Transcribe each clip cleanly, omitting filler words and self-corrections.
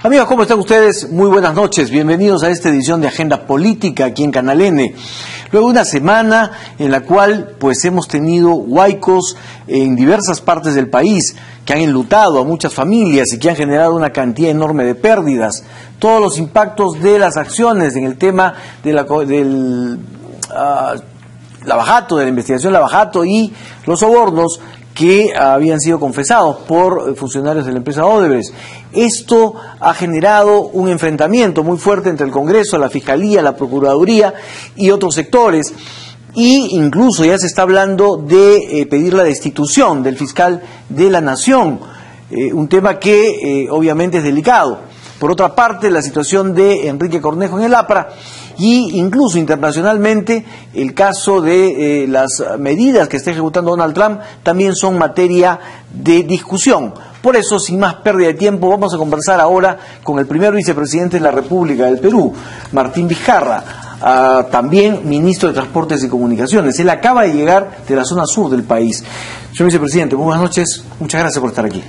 Amigos, ¿cómo están ustedes? Muy buenas noches. Bienvenidos a esta edición de Agenda Política aquí en Canal N. Luego de una semana en la cual pues hemos tenido huaicos en diversas partes del país que han enlutado a muchas familias y que han generado una cantidad enorme de pérdidas. Todos los impactos de las acciones en el tema de del lavajato, de la investigación lavajato y los sobornos que habían sido confesados por funcionarios de la empresa Odebrecht. Esto ha generado un enfrentamiento muy fuerte entre el Congreso, la Fiscalía, la Procuraduría y otros sectores, y incluso ya se está hablando de pedir la destitución del fiscal de la Nación, un tema que obviamente es delicado. Por otra parte, la situación de Enrique Cornejo en el APRA, y incluso internacionalmente el caso de las medidas que está ejecutando Donald Trump también son materia de discusión. Por eso, sin más pérdida de tiempo, vamos a conversar ahora con el primer vicepresidente de la República del Perú, Martín Vizcarra, también ministro de Transportes y Comunicaciones. Él acaba de llegar de la zona sur del país. Señor vicepresidente, muy buenas noches, muchas gracias por estar aquí.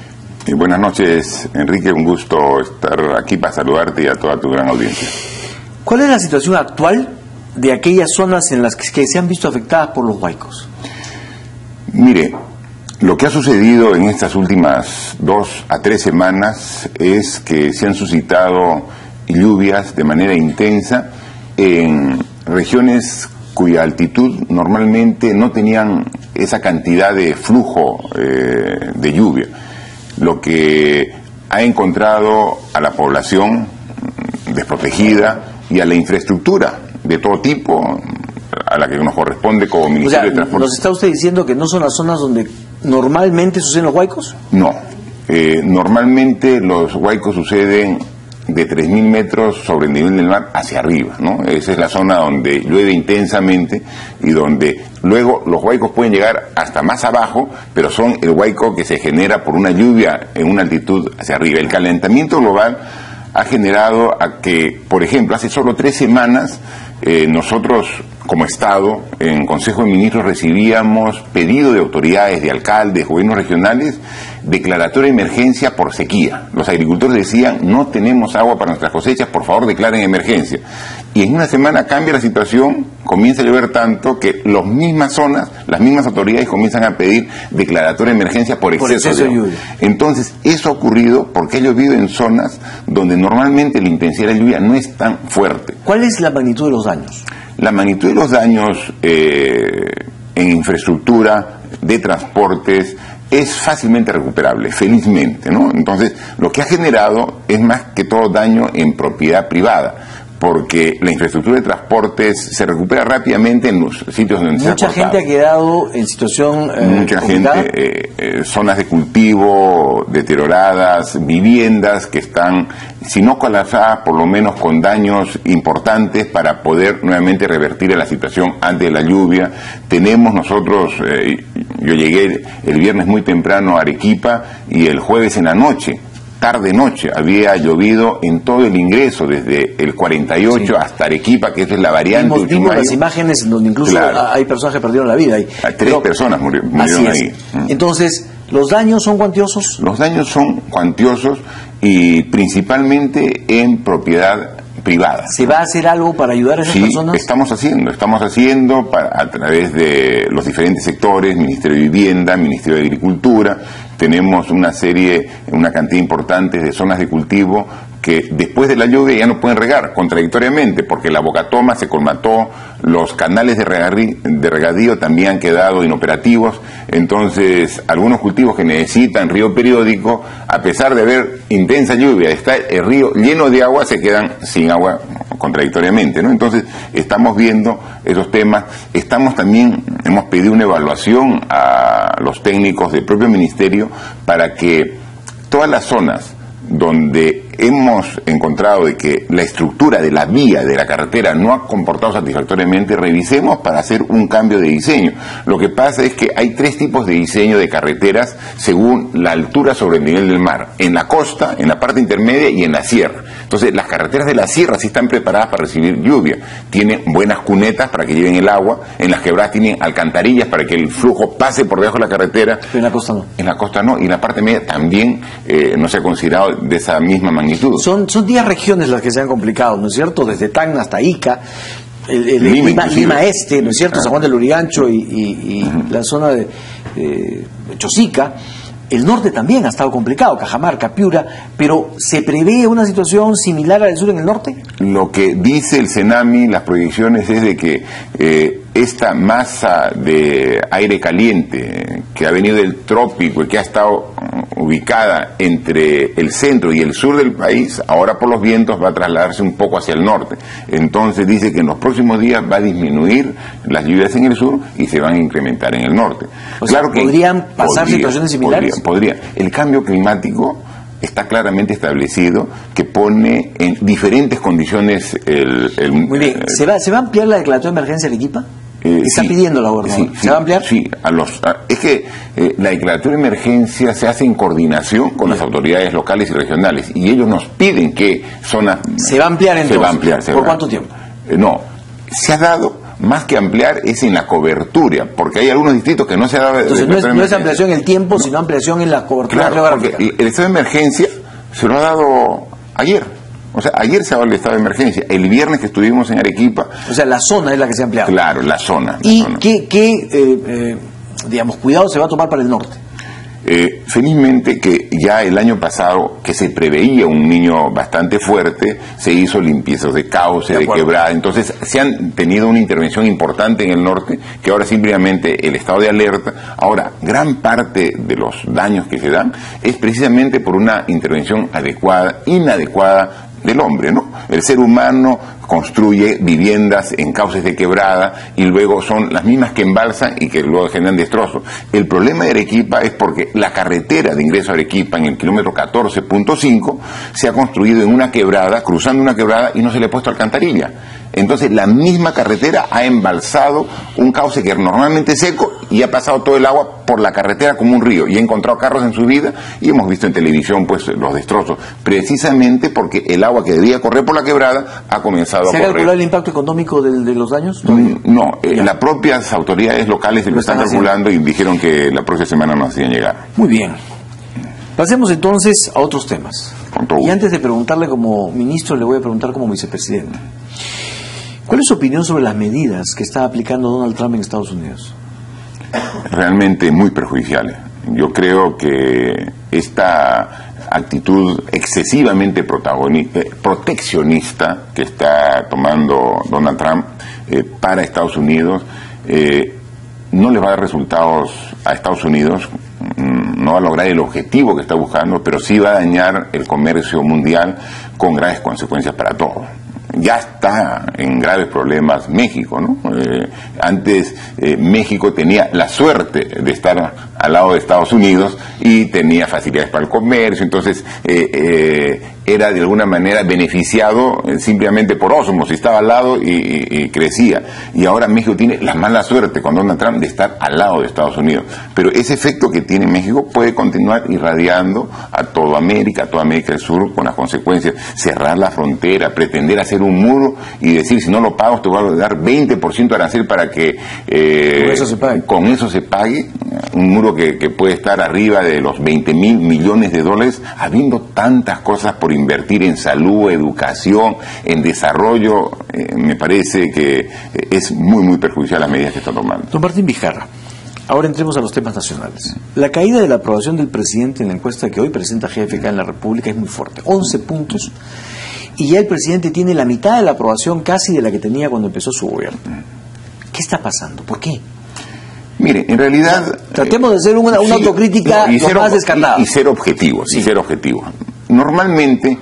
Buenas noches, Enrique, un gusto estar aquí para saludarte y a toda tu gran audiencia. ¿Cuál es la situación actual de aquellas zonas en las que se han visto afectadas por los huaicos? Mire, lo que ha sucedido en estas últimas 2 a 3 semanas es que se han suscitado lluvias de manera intensa en regiones cuya altitud normalmente no tenían esa cantidad de flujo de lluvia, lo que ha encontrado a la población desprotegida y a la infraestructura de todo tipo a la que nos corresponde como Ministerio de Transporte. ¿Nos está usted diciendo que no son las zonas donde normalmente suceden los huaicos? No, normalmente los huaicos suceden de 3.000 metros sobre el nivel del mar hacia arriba, ¿no? Esa es la zona donde llueve intensamente y donde luego los huaicos pueden llegar hasta más abajo, pero son el huaico que se genera por una lluvia en una altitud hacia arriba. El calentamiento global ha generado a que, por ejemplo, hace solo 3 semanas, nosotros como Estado, en Consejo de Ministros, recibíamos pedido de autoridades, de alcaldes, gobiernos regionales, declaratoria de emergencia por sequía. Los agricultores decían, no tenemos agua para nuestras cosechas, por favor declaren emergencia. Y en una semana cambia la situación, comienza a llover tanto que las mismas zonas, las mismas autoridades comienzan a pedir declaratoria de emergencia por exceso de lluvia. Entonces, eso ha ocurrido porque ha llovido en zonas donde normalmente la intensidad de la lluvia no es tan fuerte. ¿Cuál es la magnitud de los daños? La magnitud de los daños en infraestructura, de transportes, es fácilmente recuperable, felizmente, ¿no? Entonces, lo que ha generado es más que todo daño en propiedad privada, porque la infraestructura de transportes se recupera rápidamente en los sitios donde se ha cortado. Mucha gente ha quedado en situación mucha gente, zonas de cultivo deterioradas, viviendas que están, si no colapsadas, por lo menos con daños importantes para poder nuevamente revertir la situación antes de la lluvia. Tenemos nosotros, yo llegué el viernes muy temprano a Arequipa y el jueves en la noche, tarde-noche, había llovido en todo el ingreso, desde el 48 sí, hasta Arequipa, que es la variante. Vimos las imágenes donde incluso hay personas que perdieron la vida ahí. 3 personas murieron ahí. Entonces, ¿los daños son cuantiosos? Los daños son cuantiosos y principalmente en propiedad privada. ¿Se va a hacer algo para ayudar a esas personas? Estamos haciendo a través de los diferentes sectores, Ministerio de Vivienda, Ministerio de Agricultura. Tenemos una cantidad importante de zonas de cultivo que después de la lluvia ya no pueden regar, contradictoriamente, porque la bocatoma se colmató, los canales de regadío también han quedado inoperativos. Entonces, algunos cultivos que necesitan río periódico, a pesar de haber intensa lluvia, está el río lleno de agua, se quedan sin agua contradictoriamente, ¿no? Entonces, estamos viendo esos temas. Hemos pedido una evaluación a los técnicos del propio ministerio para que todas las zonas donde hemos encontrado de que la estructura de la vía, de la carretera, no ha comportado satisfactoriamente, revisemos para hacer un cambio de diseño. Lo que pasa es que hay 3 tipos de diseño de carreteras según la altura sobre el nivel del mar: en la costa, en la parte intermedia y en la sierra. Entonces, las carreteras de la sierra sí están preparadas para recibir lluvia, tienen buenas cunetas para que lleven el agua, en las quebradas tienen alcantarillas para que el flujo pase por debajo de la carretera. Pero en la costa no. En la costa no, y en la parte media también no se ha considerado de esa misma manera magnitud. Son 10 regiones las que se han complicado, ¿no es cierto? Desde Tacna hasta Ica, Lima Este, ¿no es cierto? San Juan del Lurigancho y la zona de Chosica. El norte también ha estado complicado, Cajamarca, Piura, pero ¿se prevé una situación similar al sur en el norte? Lo que dice el CENAMI, las proyecciones, es de que esta masa de aire caliente que ha venido del trópico y que ha estado ubicada entre el centro y el sur del país, ahora por los vientos va a trasladarse un poco hacia el norte. Entonces dice que en los próximos días va a disminuir las lluvias en el sur y se van a incrementar en el norte. O sea, ¿podrían pasar situaciones similares? Podría. El cambio climático está claramente establecido, que pone en diferentes condiciones Muy bien. ¿Se va a ampliar la declaratoria de emergencia de Arequipa? Está pidiendo la gobernadora. ¿Se va a ampliar? Sí, es que la declaratoria de emergencia se hace en coordinación con las autoridades locales y regionales, y ellos nos piden que zonas... ¿Se va a ampliar entonces? Se va a ampliar. ¿Por cuánto tiempo? No, se ha dado... Más que ampliar es en la cobertura, porque hay algunos distritos que no se ha dado... Entonces no es ampliación en el tiempo, sino ampliación en la cobertura geográfica. Porque el estado de emergencia se lo ha dado ayer. O sea, ayer se ha dado el estado de emergencia. El viernes que estuvimos en Arequipa... O sea, la zona es la que se ha ampliado. Claro, la zona. ¿Y qué digamos, cuidado se va a tomar para el norte? Felizmente que ya el año pasado, que se preveía un niño bastante fuerte, se hizo limpiezas de cauce, de quebrada, entonces se han tenido una intervención importante en el norte, que ahora simplemente el estado de alerta. Ahora, gran parte de los daños que se dan es precisamente por una intervención inadecuada del hombre, ¿no? El ser humano construye viviendas en cauces de quebrada y luego son las mismas que embalsan y que luego generan destrozos. El problema de Arequipa es porque la carretera de ingreso a Arequipa en el kilómetro 14.5 se ha construido en una quebrada, cruzando una quebrada, y no se le ha puesto alcantarilla. Entonces la misma carretera ha embalsado un cauce que normalmente es seco y ha pasado todo el agua por la carretera como un río, y ha encontrado carros en su vida, y hemos visto en televisión pues los destrozos, precisamente porque el agua que debía correr por la quebrada ha comenzado a correr. ¿Se ha calculado el impacto económico de los daños? No, las propias autoridades locales lo están calculando y dijeron que la próxima semana nos hacían llegar. Muy bien. Pasemos entonces a otros temas. Y antes de preguntarle como ministro, le voy a preguntar como vicepresidente. ¿Cuál es su opinión sobre las medidas que está aplicando Donald Trump en Estados Unidos? Realmente muy perjudiciales. Yo creo que esta actitud excesivamente proteccionista que está tomando Donald Trump para Estados Unidos no le va a dar resultados a Estados Unidos, no va a lograr el objetivo que está buscando, pero sí va a dañar el comercio mundial con graves consecuencias para todos. Ya está en graves problemas México, ¿no? Antes México tenía la suerte de estar al lado de Estados Unidos y tenía facilidades para el comercio, entonces era de alguna manera beneficiado simplemente por ósmosis, estaba al lado y crecía. Y ahora México tiene la mala suerte con Donald Trump de estar al lado de Estados Unidos. Pero ese efecto que tiene México puede continuar irradiando a toda América del Sur, con las consecuencias: cerrar la frontera, pretender hacer un muro y decir, si no lo pago te voy a dar 20% de arancel para que con eso se pague. Un muro que puede estar arriba de los 20.000 millones de dólares, habiendo tantas cosas por invertir en salud, educación, en desarrollo. Me parece que es muy perjudicial las medidas que está tomando. Don Martín Vizcarra, ahora entremos a los temas nacionales. La caída de la aprobación del presidente en la encuesta que hoy presenta GFK en la República es muy fuerte, 11 puntos, y ya el presidente tiene la mitad de la aprobación casi de la que tenía cuando empezó su gobierno. ¿Qué está pasando? ¿Por qué? Mire, en realidad... Tratemos de hacer una autocrítica lo más descarnada. Y ser objetivos, Normalmente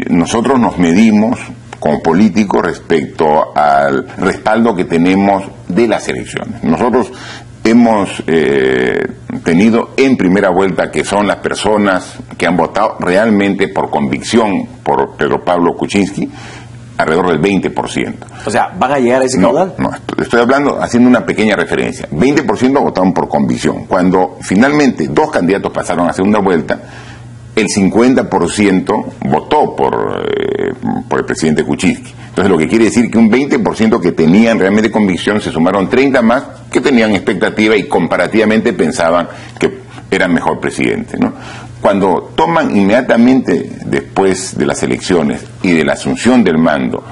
nosotros nos medimos como políticos respecto al respaldo que tenemos de las elecciones. Nosotros hemos tenido en primera vuelta, que son las personas que han votado realmente por convicción por Pedro Pablo Kuczynski, alrededor del 20%. O sea, ¿van a llegar a ese caudal? No, estoy hablando, haciendo una pequeña referencia. 20% votaron por convicción. Cuando finalmente dos candidatos pasaron a segunda vuelta, el 50% votó por el presidente Kuczynski. Entonces, lo que quiere decir que un 20% que tenían realmente convicción, se sumaron 30 más que tenían expectativa y comparativamente pensaban que era mejor presidente, ¿no? cuando toman inmediatamente después de las elecciones y de la asunción del mando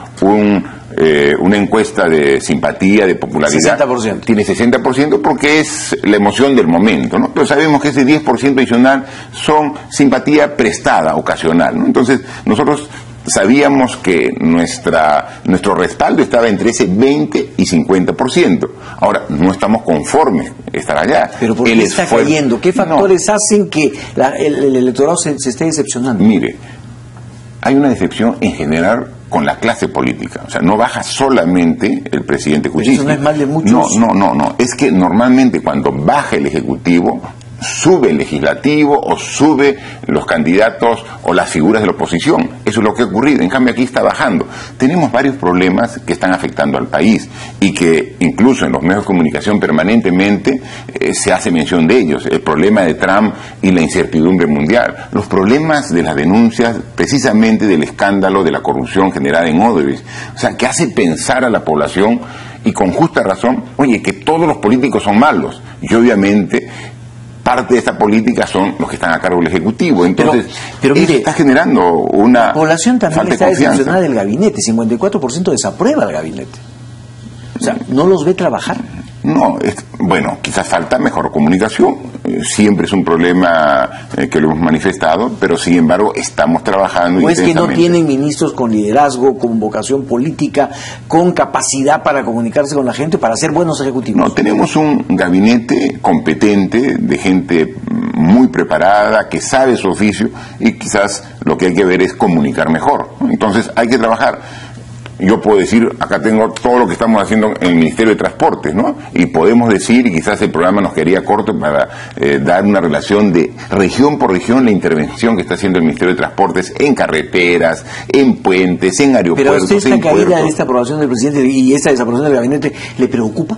una encuesta de simpatía, de popularidad, 60%. Tiene 60% porque es la emoción del momento, ¿no? Pero sabemos que ese 10% adicional son simpatía prestada, ocasional, ¿no? Entonces, nosotros sabíamos que nuestro respaldo estaba entre ese 20 y 50%. Ahora, no estamos conformes estar allá. ¿Pero por qué está cayendo? ¿Qué factores hacen que el electorado se esté decepcionando? Mire, hay una decepción en general con la clase política. O sea, no baja solamente el presidente Kuczynski. ¿Eso no es mal de muchos? No. Es que normalmente cuando baja el Ejecutivo, sube el Legislativo o sube los candidatos o las figuras de la oposición. Eso es lo que ha ocurrido. En cambio, aquí está bajando. Tenemos varios problemas que están afectando al país y que incluso en los medios de comunicación permanentemente se hace mención de ellos. El problema de Trump y la incertidumbre mundial. Los problemas de las denuncias precisamente del escándalo de la corrupción generada en Odebrecht. O sea, que hace pensar a la población, y con justa razón, oye, que todos los políticos son malos. Y obviamente parte de esta política son los que están a cargo del Ejecutivo. Entonces, pero mire, está generando una la población también falta está de confianza. decepcionada del gabinete. 54% desaprueba el gabinete. O sea, ¿no los ve trabajar? No, bueno, quizás falta mejor comunicación, siempre es un problema que lo hemos manifestado, pero sin embargo estamos trabajando ¿O es que no intensamente. tienen ministros con liderazgo, con vocación política, con capacidad para comunicarse con la gente, para ser buenos ejecutivos? No, tenemos un gabinete competente, de gente muy preparada, que sabe su oficio, y quizás lo que hay que ver es comunicar mejor, ¿no? Entonces hay que trabajar. Yo puedo decir, acá tengo todo lo que estamos haciendo en el Ministerio de Transportes, ¿no? Y podemos decir, y quizás el programa nos quedaría corto para dar una relación de región por región la intervención que está haciendo el Ministerio de Transportes en carreteras, en puentes, en aeropuertos, ¿Pero a usted en esta caída puertos. de esta aprobación del presidente y esta desaprobación del gabinete le preocupa?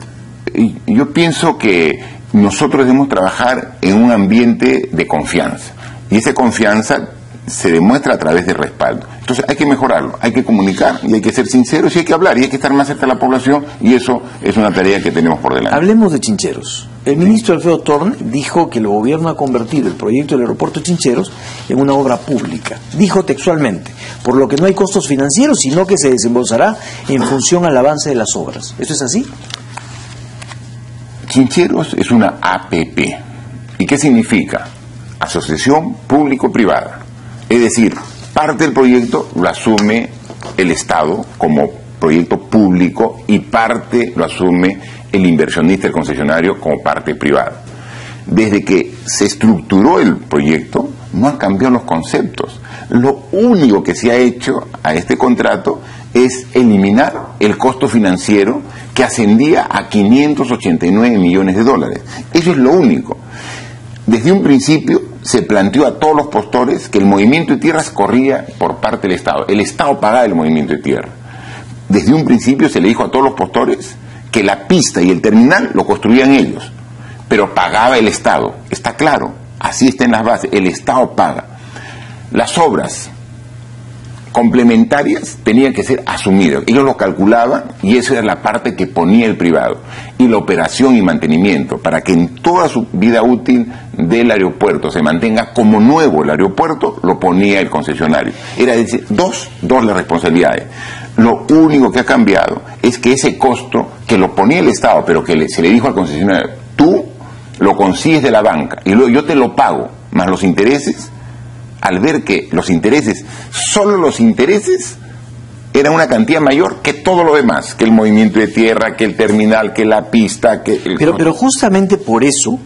Yo pienso que nosotros debemos trabajar en un ambiente de confianza. Y esa confianza se demuestra a través del respaldo. Entonces hay que mejorarlo, hay que comunicar y hay que ser sinceros y hay que hablar y hay que estar más cerca de la población, y eso es una tarea que tenemos por delante. Hablemos de Chincheros. El ministro Alfredo Thorne dijo que el gobierno ha convertido el proyecto del aeropuerto Chincheros en una obra pública. Dijo textualmente, por lo que no hay costos financieros, sino que se desembolsará en función al avance de las obras. ¿Eso es así? Chincheros es una APP. ¿Y qué significa? Asociación Público-Privada. Es decir, parte del proyecto lo asume el Estado como proyecto público y parte lo asume el inversionista, el concesionario, como parte privada. Desde que se estructuró el proyecto, no han cambiado los conceptos. Lo único que se ha hecho a este contrato es eliminar el costo financiero que ascendía a 589 millones de dólares. Eso es lo único. Desde un principio se planteó a todos los postores que el movimiento de tierras corría por parte del Estado. El Estado pagaba el movimiento de tierra. Desde un principio se le dijo a todos los postores que la pista y el terminal lo construían ellos, pero pagaba el Estado. Está claro, así está en las bases, el Estado paga. Las obras complementarias tenían que ser asumidas. Ellos lo calculaban y esa era la parte que ponía el privado. Y la operación y mantenimiento, para que en toda su vida útil del aeropuerto se mantenga como nuevo el aeropuerto, lo ponía el concesionario. Era decir, dos las responsabilidades. Lo único que ha cambiado es que ese costo que lo ponía el Estado, pero que se le dijo al concesionario, tú lo consigues de la banca y luego yo te lo pago, más los intereses. Al ver que los intereses, solo los intereses, eran una cantidad mayor que todo lo demás, que el movimiento de tierra, que el terminal, que la pista, que... Pero justamente por eso,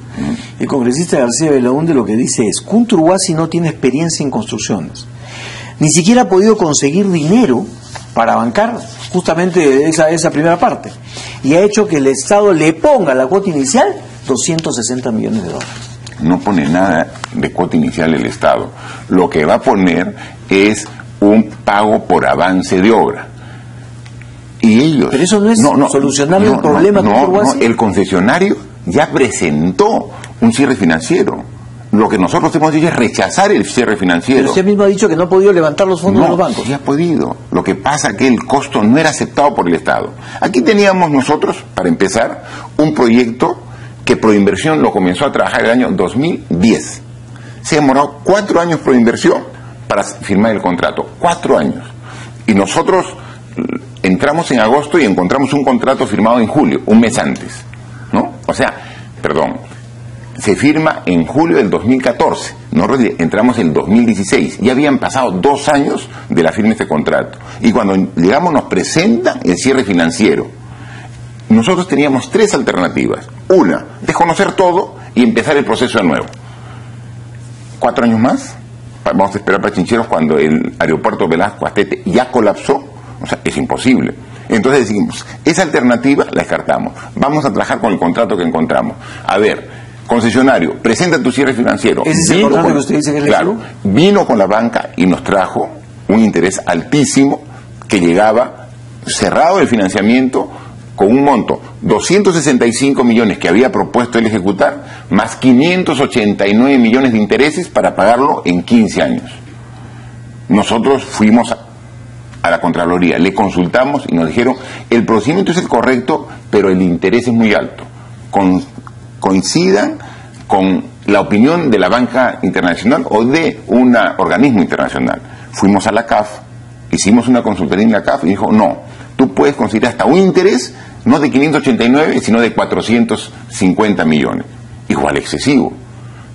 el congresista García Belaúnde lo que dice es, Kunturhuasi no tiene experiencia en construcciones, ni siquiera ha podido conseguir dinero para bancar justamente esa primera parte, y ha hecho que el Estado le ponga la cuota inicial 260 millones de dólares. No pone nada de cuota inicial el Estado. Lo que va a poner es un pago por avance de obra. Y ellos... Pero eso no es solucionar el problema. No, el concesionario ya presentó un cierre financiero. Lo que nosotros hemos dicho es rechazar el cierre financiero. Pero usted mismo ha dicho que no ha podido levantar los fondos de los bancos. Sí ha podido. Lo que pasa es que el costo no era aceptado por el Estado. Aquí teníamos nosotros, para empezar, un proyecto que Proinversión lo comenzó a trabajar el año 2010. se ha demorado 4 años por inversión para firmar el contrato. 4 años. Y nosotros entramos en agosto y encontramos un contrato firmado en julio, un mes antes, ¿no? O sea, perdón, se firma en julio del 2014, nosotros entramos en el 2016, ya habían pasado 2 años de la firma de este contrato, y cuando llegamos nos presentan el cierre financiero. Nosotros teníamos 3 alternativas: una, desconocer todo y empezar el proceso de nuevo. 4 años más, vamos a esperar para Chincheros cuando el aeropuerto Velasco Astete ya colapsó. O sea, es imposible. Entonces decimos, esa alternativa la descartamos. Vamos a trabajar con el contrato que encontramos. A ver, concesionario, presenta tu cierre financiero. ¿Ese es el contrato que usted dice que es claro, vino con la banca y nos trajo un interés altísimo que llegaba cerrado el financiamiento con un monto 265 millones que había propuesto él ejecutar, más 589 millones de intereses para pagarlo en 15 años. Nosotros fuimos a la Contraloría, le consultamos y nos dijeron, el procedimiento es el correcto, pero el interés es muy alto. Coincidan con la opinión de la banca internacional o de un organismo internacional. Fuimos a la CAF, hicimos una consultoría en la CAF y dijo, no, tú puedes considerar hasta un interés, no de 589, sino de 450 millones. Igual excesivo.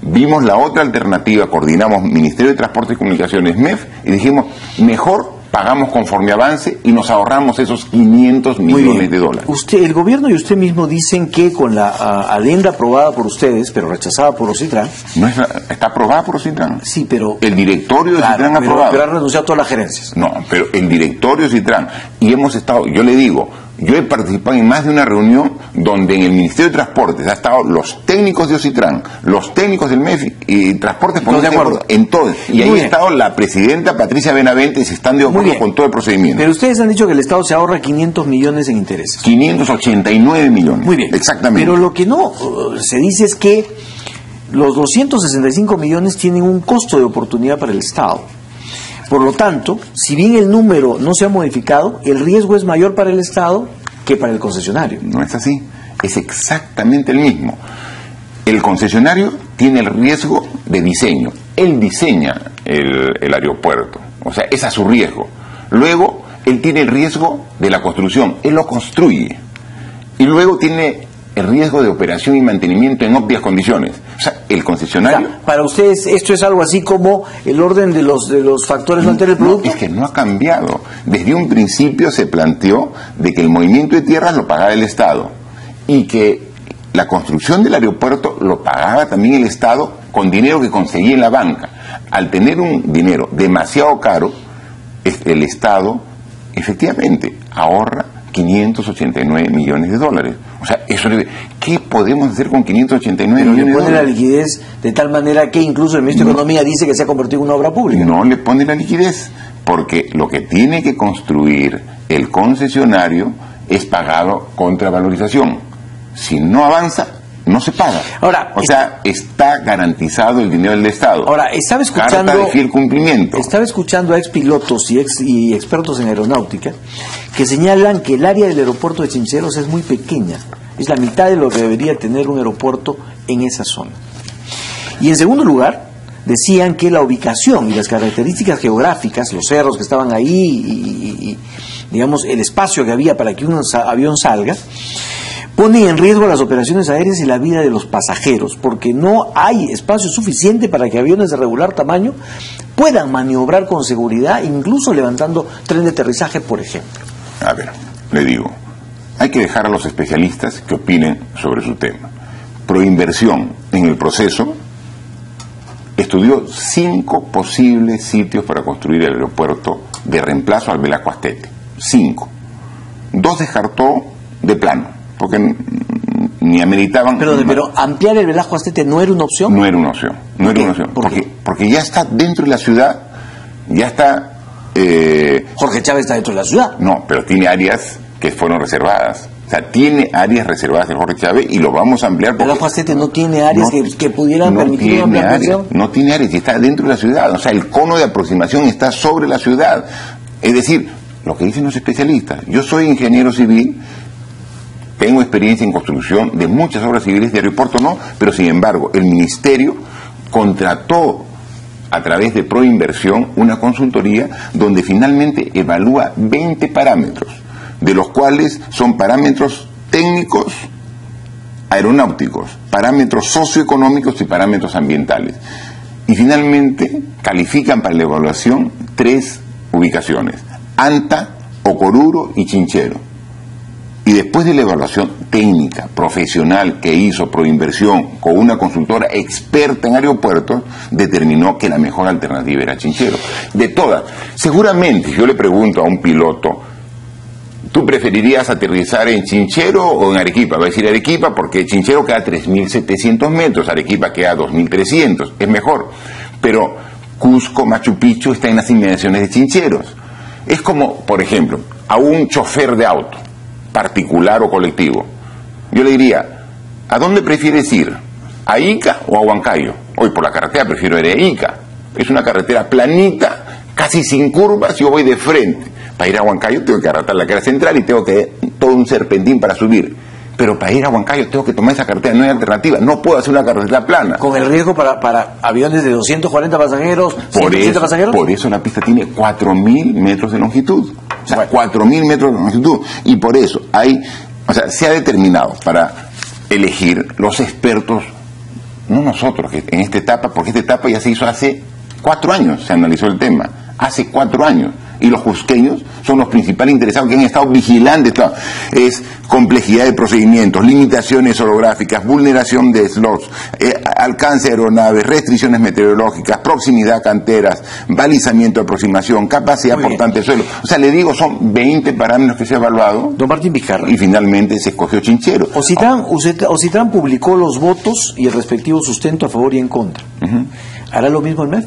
Vimos la otra alternativa, coordinamos Ministerio de Transporte y Comunicaciones, MEF, y dijimos, mejor pagamos conforme avance y nos ahorramos esos 500 millones de dólares. El gobierno y usted mismo dicen que con la adenda aprobada por ustedes, pero rechazada por Ocitran... No está aprobada por Ocitran. Sí, pero... El directorio de Ocitran ha aprobado. Pero ha renunciado a todas las gerencias. No, pero el directorio de Ocitran, y hemos estado, yo le digo, yo he participado en más de una reunión donde en el Ministerio de Transportes ha estado los técnicos de Ocitran, los técnicos del MEF y Transportes por de acuerdo en todo. Y ahí ha estado la presidenta Patricia Benavente y se están de acuerdo con todo el procedimiento. Pero ustedes han dicho que el Estado se ahorra 500 millones en intereses. 589 millones. Muy bien. Exactamente. Pero lo que no se dice es que los 265 millones tienen un costo de oportunidad para el Estado. Por lo tanto, si bien el número no se ha modificado, el riesgo es mayor para el Estado que para el concesionario. No es así, es exactamente el mismo. El concesionario tiene el riesgo de diseño. Él diseña el aeropuerto, o sea, es a su riesgo. Luego, él tiene el riesgo de la construcción, él lo construye. Y luego tiene el riesgo de operación y mantenimiento en óptimas condiciones. O sea, el concesionario... O sea, para ustedes esto es algo así como el orden de los factores del producto. No, es que no ha cambiado. Desde un principio se planteó de que el movimiento de tierras lo pagaba el Estado y que la construcción del aeropuerto lo pagaba también el Estado con dinero que conseguía en la banca. Al tener un dinero demasiado caro, el Estado efectivamente ahorra 589 millones de dólares. O sea, ¿qué podemos hacer con 589 millones de dólares? Le pone la liquidez de tal manera que incluso el ministro de Economía dice que se ha convertido en una obra pública. No le pone la liquidez, porque lo que tiene que construir el concesionario es pagado contra valorización. Si no avanza, no se paga. Ahora, o sea, está garantizado el dinero del Estado. Ahora, estaba escuchando... Carta de fiel cumplimiento. Estaba escuchando a expilotos y expertos en aeronáutica que señalan que el área del aeropuerto de Chincheros es muy pequeña. Es la mitad de lo que debería tener un aeropuerto en esa zona. Y en segundo lugar, decían que la ubicación y las características geográficas, los cerros que estaban ahí y digamos, el espacio que había para que un avión salga, pone en riesgo las operaciones aéreas y la vida de los pasajeros, porque no hay espacio suficiente para que aviones de regular tamaño puedan maniobrar con seguridad, incluso levantando tren de aterrizaje, por ejemplo. A ver, le digo, hay que dejar a los especialistas que opinen sobre su tema. Proinversión en el proceso estudió 5 posibles sitios para construir el aeropuerto de reemplazo al Velasco Astete. 5. 2 descartó de plano, porque ni ameritaban... Perdón, pero ampliar el Velasco Astete no era una opción. No era una opción. No era una opción. Porque ya está dentro de la ciudad, ya está... Jorge Chávez está dentro de la ciudad. No, pero tiene áreas que fueron reservadas. O sea, tiene áreas reservadas de Jorge Chávez y lo vamos a ampliar. Porque el Velasco Astete no tiene áreas que pudieran permitir una ampliación. No tiene áreas y está dentro de la ciudad. O sea, el cono de aproximación está sobre la ciudad. Es decir, lo que dicen los especialistas. Yo soy ingeniero civil, tengo experiencia en construcción de muchas obras civiles, de aeropuerto no, pero sin embargo, el ministerio contrató a través de Proinversión, una consultoría donde finalmente evalúa 20 parámetros, de los cuales son parámetros técnicos, aeronáuticos, parámetros socioeconómicos y parámetros ambientales. Y finalmente califican para la evaluación 3 ubicaciones: Anta, Ocoruro y Chinchero. Y después de la evaluación técnica, profesional que hizo Proinversión con una consultora experta en aeropuertos, determinó que la mejor alternativa era Chinchero. De todas, seguramente yo le pregunto a un piloto, ¿tú preferirías aterrizar en Chinchero o en Arequipa? Va a decir Arequipa porque Chinchero queda a 3.700 metros, Arequipa queda a 2.300, es mejor. Pero Cusco, Machu Picchu está en las inmediaciones de Chincheros. Es como, por ejemplo, a un chofer de auto, particular o colectivo. Yo le diría, ¿a dónde prefieres ir? ¿A Ica o a Huancayo? Hoy por la carretera prefiero ir a Ica. Es una carretera planita, casi sin curvas, yo voy de frente. Para ir a Huancayo tengo que arrastrar la carretera central y tengo que todo un serpentín para subir. Pero para ir a Huancayo tengo que tomar esa carretera, no hay alternativa. No puedo hacer una carretera plana. Con el riesgo para aviones de 240 pasajeros, 170 pasajeros. Por eso la pista tiene 4.000 metros de longitud. O sea, 4.000 metros de longitud. Y por eso se ha determinado para elegir los expertos, no nosotros en esta etapa, porque esta etapa ya se hizo hace 4 años, se analizó el tema, hace 4 años. Y los cusqueños son los principales interesados que han estado vigilantes. Es complejidad de procedimientos, limitaciones orográficas, vulneración de slots, alcance de aeronaves, restricciones meteorológicas, proximidad a canteras, balizamiento de aproximación, capacidad portante de suelo. O sea, le digo, son 20 parámetros que se ha evaluado. Don Martín Vizcarra. Y finalmente se escogió Chinchero. Ocitran publicó los votos y el respectivo sustento a favor y en contra. ¿Hará lo mismo el MEF?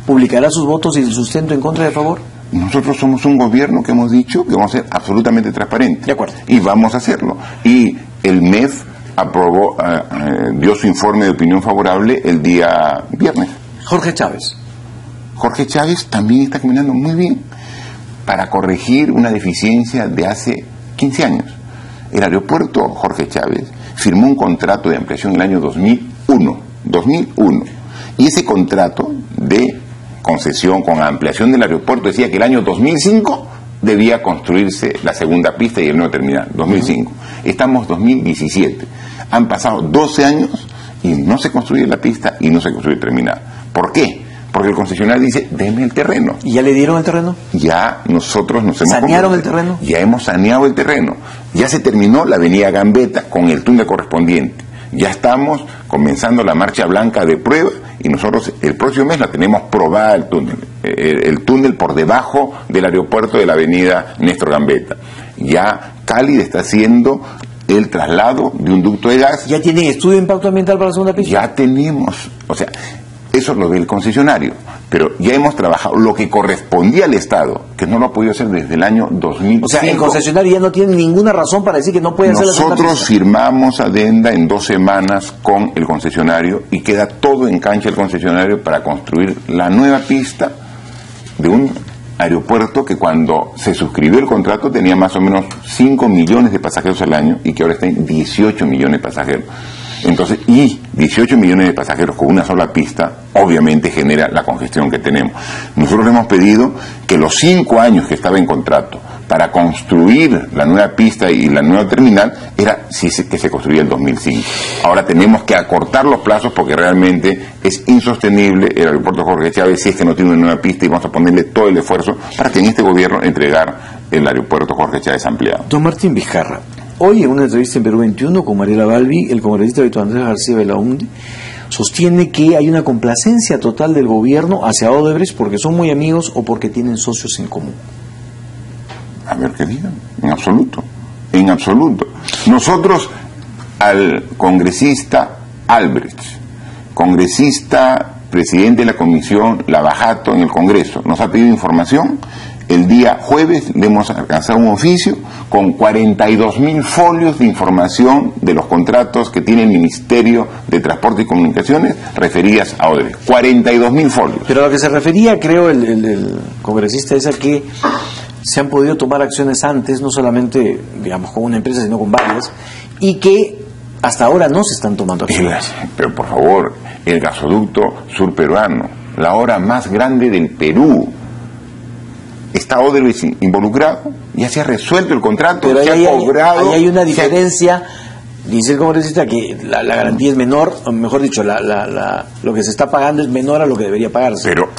¿Publicará sus votos y el sustento en contra y a favor? Nosotros somos un gobierno que hemos dicho que vamos a ser absolutamente transparentes. De acuerdo. Y vamos a hacerlo. Y el MEF aprobó, dio su informe de opinión favorable el día viernes. Jorge Chávez. Jorge Chávez también está caminando muy bien para corregir una deficiencia de hace 15 años. El aeropuerto Jorge Chávez firmó un contrato de ampliación en el año 2001. Y ese contrato de concesión con ampliación del aeropuerto decía que el año 2005 debía construirse la segunda pista y el nuevo terminal, 2005. Estamos 2017. Han pasado 12 años y no se construye la pista y no se construye el terminal. ¿Por qué? Porque el concesionario dice, deme el terreno. ¿Y ya le dieron el terreno? Ya nosotros nos hemos... ¿Sanearon el terreno? Ya hemos saneado el terreno. Ya se terminó la avenida Gambetta con el túnel correspondiente. Ya estamos comenzando la marcha blanca de prueba y nosotros el próximo mes la tenemos probada el túnel por debajo del aeropuerto de la avenida Néstor Gambetta. Ya Cálide está haciendo el traslado de un ducto de gas. ¿Ya tienen estudio de impacto ambiental para la segunda pista? Ya tenemos, eso es lo del concesionario, pero ya hemos trabajado lo que correspondía al Estado, que no lo ha podido hacer desde el año 2005. O sea, el concesionario ya no tiene ninguna razón para decir que no puede hacer la segunda pista. Nosotros firmamos adenda en 2 semanas con el concesionario y queda todo en cancha el concesionario para construir la nueva pista de un aeropuerto que cuando se suscribió el contrato tenía más o menos 5 millones de pasajeros al año y que ahora está en 18 millones de pasajeros. Entonces, y 18 millones de pasajeros con una sola pista, obviamente genera la congestión que tenemos. Nosotros le hemos pedido que los 5 años que estaba en contrato para construir la nueva pista y la nueva terminal era que se construía en 2005. Ahora tenemos que acortar los plazos porque realmente es insostenible el aeropuerto Jorge Chávez si es que no tiene una nueva pista y vamos a ponerle todo el esfuerzo para que en este gobierno entregar el aeropuerto Jorge Chávez ampliado. Don Martín Vizcarra. Hoy, en una entrevista en Perú 21 con Mariela Balbi, el congresista Víctor Andrés García Belaúnde sostiene que hay una complacencia total del gobierno hacia Odebrecht porque son muy amigos o porque tienen socios en común. A ver qué digan. En absoluto. En absoluto. Nosotros al congresista Albrecht, congresista presidente de la comisión Lavajato en el Congreso, nos ha pedido información. El día jueves le hemos alcanzado un oficio con 42.000 folios de información de los contratos que tiene el Ministerio de Transporte y Comunicaciones referidas a Odebrecht. 42.000 folios. Pero a lo que se refería, creo, el congresista es a que se han podido tomar acciones antes, no solamente, digamos, con una empresa, sino con varias, y que hasta ahora no se están tomando acciones. Pero por favor, el gasoducto surperuano, la obra más grande del Perú. Está Odebrecht involucrado, ya se ha resuelto el contrato, pero se ha cobrado. Ahí hay una diferencia, dice el congresista, que la garantía es menor, o mejor dicho, lo que se está pagando es menor a lo que debería pagarse. Pero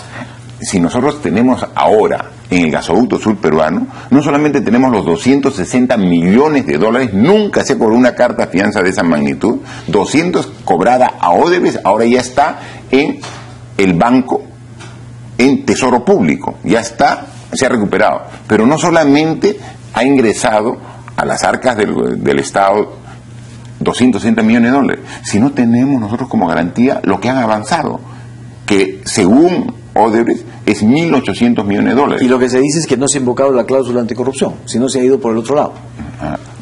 si nosotros tenemos ahora en el gasoducto sur peruano, no solamente tenemos los 260 millones de dólares, nunca se cobró una carta fianza de esa magnitud, 200 cobrada a Odebrecht, ahora ya está en el banco, en Tesoro Público, ya está, se ha recuperado. Pero no solamente ha ingresado a las arcas del Estado 260 millones de dólares, sino tenemos nosotros como garantía lo que han avanzado, que según Odebrecht es 1.800 millones de dólares. Y lo que se dice es que no se ha invocado la cláusula anticorrupción, sino se ha ido por el otro lado.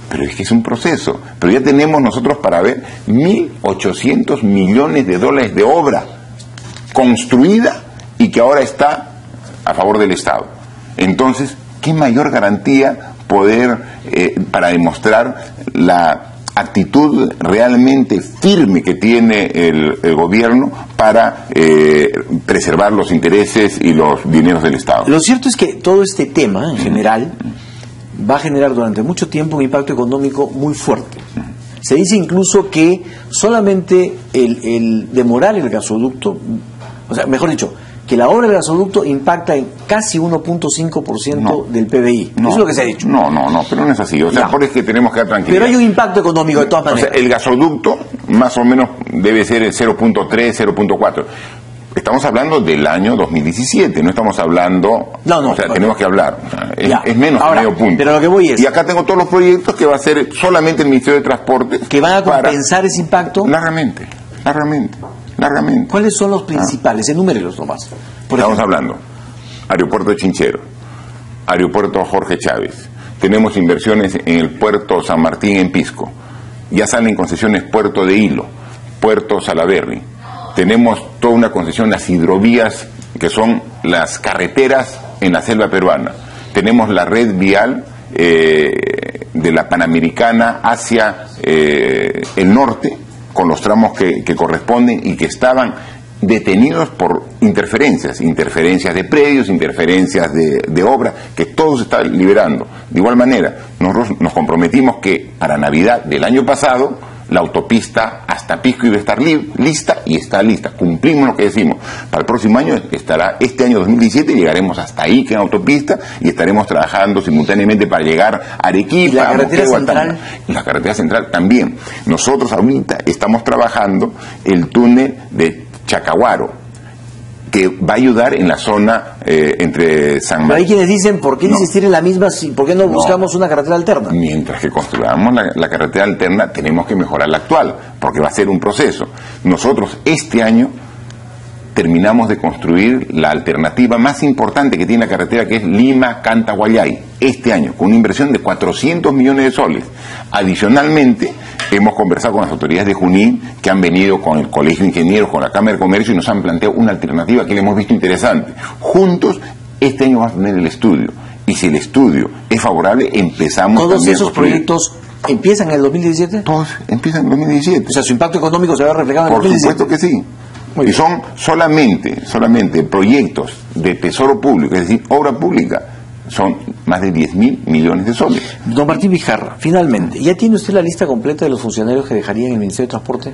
Pero es que es un proceso. Pero ya tenemos nosotros para ver 1.800 millones de dólares de obra construida y que ahora está a favor del Estado. Entonces, ¿qué mayor garantía poder para demostrar la actitud realmente firme que tiene el gobierno para preservar los intereses y los dineros del Estado? Lo cierto es que todo este tema, en general, va a generar durante mucho tiempo un impacto económico muy fuerte. Se dice incluso que solamente el demorar el gasoducto, o sea, mejor dicho, que la obra del gasoducto impacta en casi 1.5% del PBI. Eso es lo que se ha dicho. No, pero no es así. O sea, por eso es que tenemos que dar tranquilidad. Pero hay un impacto económico de todas maneras. O sea, el gasoducto más o menos debe ser el 0.3, 0.4. Estamos hablando del año 2017, no estamos hablando... o sea, tenemos que hablar. O sea, es menos de medio punto. Pero lo que voy es... Y acá tengo todos los proyectos que va a hacer solamente el Ministerio de Transporte. ¿Que van a compensar ese impacto? Largamente. ¿Cuáles son los principales? Enumérelos nomás. Estamos hablando Aeropuerto de Chinchero, Aeropuerto Jorge Chávez, tenemos inversiones en el Puerto San Martín en Pisco, ya salen concesiones Puerto de Hilo, Puerto Salaberry, tenemos toda una concesión, las hidrovías que son las carreteras en la selva peruana, tenemos la red vial de la Panamericana hacia el norte, con los tramos que corresponden y que estaban detenidos por interferencias de predios, interferencias de obra, que todo se está liberando. De igual manera, nosotros nos comprometimos que para Navidad del año pasado la autopista hasta Pisco iba a estar lista y está lista. Cumplimos lo que decimos. Para el próximo año estará, este año 2017, llegaremos hasta Ica en autopista y estaremos trabajando simultáneamente para llegar a Arequipa. ¿Y la carretera central? Y la carretera central también. Nosotros ahorita estamos trabajando el túnel de Chacahuaro, que va a ayudar en la zona entre San Martín. Pero hay quienes dicen, ¿por qué insistir en la misma? ¿Por qué no buscamos una carretera alterna? Mientras que construyamos la carretera alterna, tenemos que mejorar la actual, porque va a ser un proceso. Nosotros este año terminamos de construir la alternativa más importante que tiene la carretera, que es Lima-Canta-Guayay, este año, con una inversión de 400 millones de soles. Adicionalmente, hemos conversado con las autoridades de Junín, que han venido con el Colegio de Ingenieros, con la Cámara de Comercio, y nos han planteado una alternativa que le hemos visto interesante. Juntos, este año vamos a tener el estudio, y si el estudio es favorable, empezamos ¿Todos también esos proyectos empiezan en el 2017? Todos empiezan en el 2017. O sea, su impacto económico se va a reflejar en el 2017. Por supuesto que sí. Y son solamente proyectos de tesoro público, es decir, obra pública, son más de 10.000 millones de soles. Don Martín Vizcarra, finalmente, ¿ya tiene usted la lista completa de los funcionarios que dejarían el Ministerio de Transporte?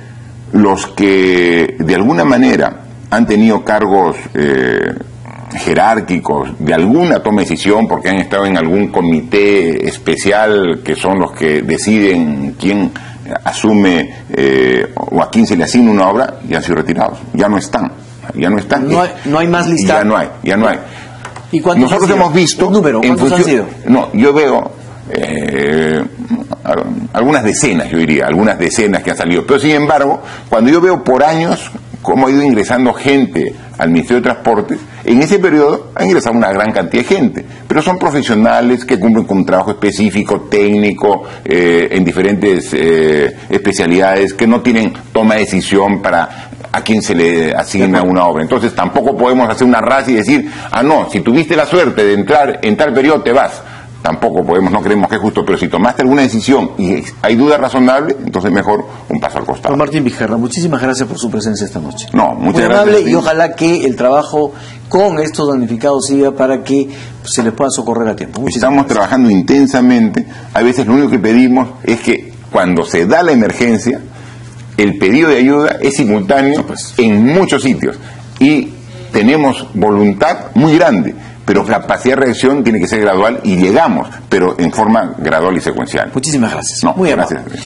Los que de alguna manera han tenido cargos jerárquicos, de alguna toma de decisión, porque han estado en algún comité especial, que son los que deciden quién asume o a quién se le asigna una obra, ya han sido retirados, ya no están. No hay más lista. Ya no hay. ¿Y cuántos nosotros hemos visto ¿cuántos han sido? No, yo veo algunas decenas que han salido, pero sin embargo, cuando yo veo por años cómo ha ido ingresando gente al Ministerio de Transporte, en ese periodo ha ingresado una gran cantidad de gente, pero son profesionales que cumplen con un trabajo específico, técnico, en diferentes especialidades, que no tienen toma de decisión para a quién se le asigna una obra. Entonces tampoco podemos hacer una raza y decir, no, si tuviste la suerte de entrar en tal periodo te vas, tampoco podemos, no creemos que es justo, pero si tomaste alguna decisión y hay duda razonable, entonces mejor un paso al costado. Don Martín Vizcarra, muchísimas gracias por su presencia esta noche. No, muchas muy gracias. amable, y ojalá que el trabajo con estos damnificados siga para que se les pueda socorrer a tiempo. Estamos trabajando intensamente. A veces lo único que pedimos es que cuando se da la emergencia, el pedido de ayuda es simultáneo en muchos sitios y tenemos voluntad muy grande, pero capacidad de reacción tiene que ser gradual y llegamos, pero en forma gradual y secuencial. Muchísimas gracias. No, muy gracias. amable.